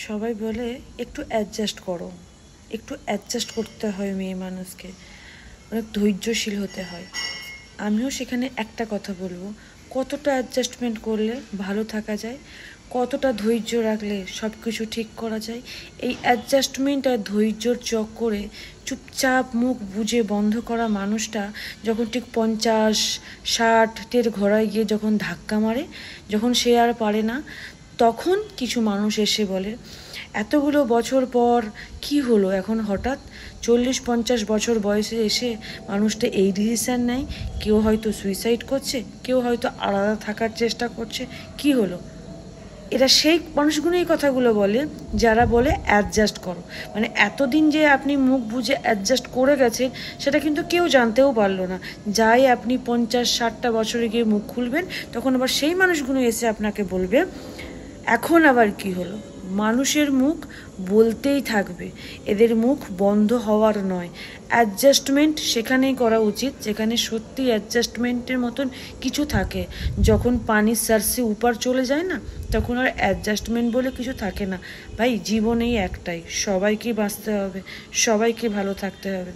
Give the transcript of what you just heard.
সবাই বলে একটু অ্যাডজাস্ট করো, একটু অ্যাডজাস্ট করতে হয়, মেয়ে মানুষকে অনেক ধৈর্যশীল হতে হয়। আমিও সেখানে একটা কথা বলবো, কতটা অ্যাডজাস্টমেন্ট করলে ভালো থাকা যায়, কতটা ধৈর্য রাখলে সব কিছু ঠিক করা যায়। এই অ্যাডজাস্টমেন্ট আর ধৈর্যর চক্করে চুপচাপ মুখ বুজে বন্ধ করা মানুষটা যখন ঠিক 50-60-টের ঘোড়ায় গিয়ে যখন ধাক্কা মারে, যখন সে আর পারে না, তখন কিছু মানুষ এসে বলে এতগুলো বছর পর কি হলো, এখন হঠাৎ 40-50 বছর বয়সে এসে মানুষটা এই ডিসিশান নেয়। কেউ হয়তো সুইসাইড করছে, কেউ হয়তো আলাদা থাকার চেষ্টা করছে, কি হলো? এরা সেই মানুষগুলোই কথাগুলো বলে যারা বলে অ্যাডজাস্ট করো। মানে এতদিন যে আপনি মুখ বুঝে অ্যাডজাস্ট করে গেছেন সেটা কিন্তু কেউ জানতেও পারলো না। যাই আপনি 50-60টা বছরে গিয়ে মুখ খুলবেন, তখন আবার সেই মানুষগুলো এসে আপনাকে বলবে এখন আবার কি হলো। মানুষের মুখ বলতেই থাকবে, এদের মুখ বন্ধ হওয়ার নয়। অ্যাডজাস্টমেন্ট সেখানেই করা উচিত যেখানে সত্যি অ্যাডজাস্টমেন্টের মতন কিছু থাকে। যখন পানির সার্সে উপর চলে যায় না, তখন আর অ্যাডজাস্টমেন্ট বলে কিছু থাকে না। ভাই জীবনেই একটাই, সবাইকে বাঁচতে হবে, সবাইকে ভালো থাকতে হবে।